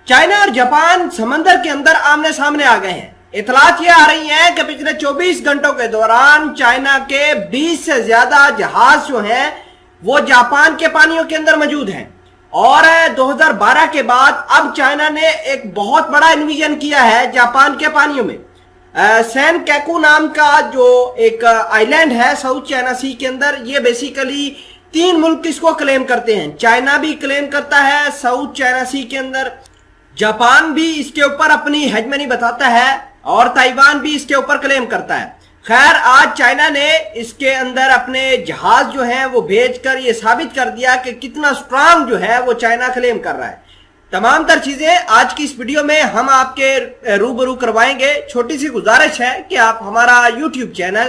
China اور Japan سمندر کے اندر آمنے سامنے آ گئے ہیں۔ اطلاعات یہ آ رہی ہیں کہ پچھلے 24 گھنٹوں کے دوران چائنا کے 20 سے زیادہ جہاز جو ہیں وہ جاپان کے پانیوں کے اندر موجود ہیں، اور 2012 کے بعد اب چائنا نے ایک بہت بڑا انویژن کیا ہے جاپان کے پانیوں میں۔ سین کیکو نام کا جو ایک آئی لینڈ ہے ساؤتھ چائنا سی کے اندر، یہ بیسیکلی 3 ملک اس کو کلیم کرتے ہیں۔ چائنا بھی کلیم کرتا ہے ساؤتھ چائنا سی کے اندر، جاپان بھی اس کے اوپر اپنی ہیجمنی بتاتا ہے، اور تائیوان بھی اس کے اوپر کلیم کرتا ہے۔ خیر، آج چائنا نے اس کے اندر اپنے جہاز جو ہیں وہ بھیج کر یہ ثابت کر دیا کہ کتنا سٹرانگ جو ہے وہ چائنا کلیم کر رہا ہے۔ تمام تر چیزیں آج کی اس ویڈیو میں ہم آپ کے روبرو کروائیں گے۔ چھوٹی سی گزارش ہے کہ آپ ہمارا یوٹیوب چینل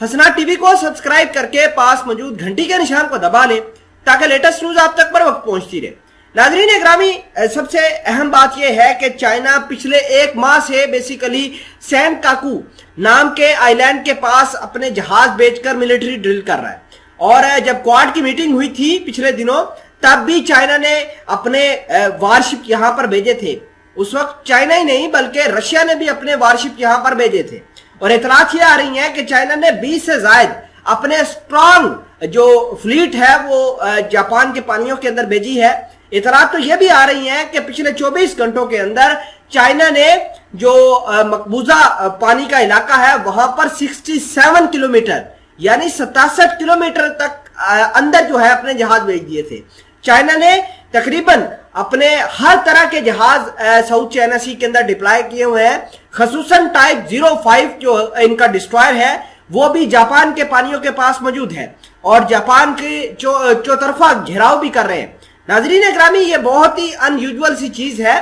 حسنات ٹی وی کو سبسکرائب کر کے پاس موجود گھنٹی کے نشان کو دبا لیں تاکہ لیٹسٹ نیوز آپ تک پر وقت پہنچتی رہے۔ ناظرین اکرامی، سب سے اہم بات یہ ہے کہ چائنا پچھلے 1 ماہ سے بیسیکلی سین کاکو نام کے آئی لینڈ کے پاس اپنے جہاز بھیج کر ملٹری ڈرل کر رہا ہے، اور جب کواد کی میٹنگ ہوئی تھی پچھلے دنوں تب بھی چائنا نے اپنے وارشپ یہاں پر بھیجے تھے۔ اس وقت چائنا ہی نہیں بلکہ رشیا نے بھی اپنے وارشپ یہاں پر بھیجے تھے، اور اطلاعات یہ آ رہی ہیں کہ چائنا نے 20 سے زائد اپنے سٹرانگ جو فلیٹ ہے وہ جاپان کے پانیوں کے اندر بھیجی ہے۔ اطلاعات تو یہ بھی آ رہی ہیں کہ پچھلے 24 گھنٹوں کے اندر چائنا نے جو مقبوضہ پانی کا علاقہ ہے وہاں پر 67 کلومیٹر یعنی 67 کلومیٹر تک اندر جو ہے اپنے جہاز بھیج دیے تھے۔ چائنا نے تقریباً اپنے ہر طرح کے جہاز ساؤتھ چائنا سی کے اندر ڈپلائے کیے ہوئے ہیں، خصوصاً ٹائپ 05 جو ان کا ڈسٹرائر ہے وہ بھی جاپان کے پانیوں کے پاس موجود ہے، اور جاپان کی چوطرفہ گھیراؤ بھی کر رہے ہیں۔ ناظرین اکرامی، یہ بہت ہی ان یوزول سی چیز ہے،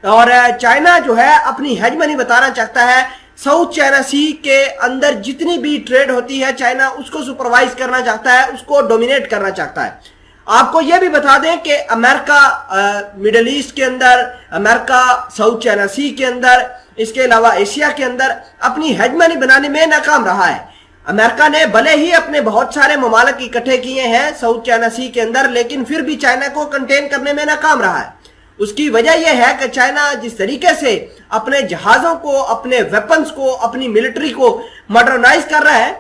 اور چائنا جو ہے اپنی ہیجمنی بتانا چاہتا ہے۔ ساؤتھ چائنا سی کے اندر جتنی بھی ٹریڈ ہوتی ہے چائنا اس کو سپروائز کرنا چاہتا ہے، اس کو ڈومینیٹ کرنا چاہتا ہے۔ آپ کو یہ بھی بتا دیں کہ امریکہ مڈل ایسٹ کے اندر، امریکہ ساؤتھ چائنا سی کے اندر، اس کے علاوہ ایشیا کے اندر اپنی ہیجمنی بنانے میں ناکام رہا ہے۔ امریکہ نے بھلے ہی اپنے بہت سارے ممالک اکٹھے کیے ہیں ساؤتھ چائنا سی کے اندر، لیکن پھر بھی چائنا کو کنٹین کرنے میں ناکام رہا ہے۔ اس کی وجہ یہ ہے کہ چائنا جس طریقے سے اپنے جہازوں کو، اپنے ویپنز کو، اپنی ملٹری کو ماڈرنائز کر رہا ہے،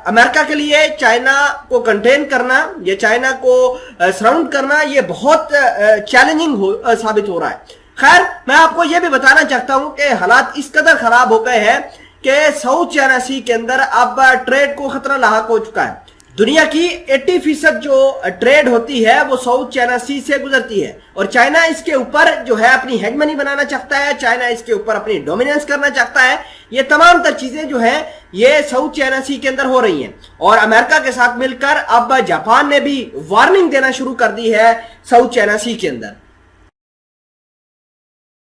امریکہ کے لیے چائنا کو کنٹین کرنا یا چائنا کو سراؤنڈ کرنا یہ بہت چیلنجنگ ثابت ہو رہا ہے۔ خیر، میں آپ کو یہ بھی بتانا چاہتا ہوں کہ حالات اس قدر خراب ہو گئے ہیں کہ ساؤتھ چائنا سی کے اندر اب ٹریڈ کو خطرہ لاحق ہو چکا ہے۔ دنیا کی 80% جو ٹریڈ ہوتی ہے وہ ساؤتھ چائنا سی سے گزرتی ہے، اور چائنا اس کے اوپر جو ہے اپنی ہیجمنی بنانا چاہتا ہے، چائنا اس کے اوپر اپنی ڈومیننس کرنا چاہتا ہے۔ یہ تمام تر چیزیں جو ہیں یہ ساؤتھ چائنا سی کے اندر ہو رہی ہیں، اور امریکہ کے ساتھ مل کر اب جاپان نے بھی وارننگ دینا شروع کر دی ہے ساؤتھ چائنا سی کے اندر۔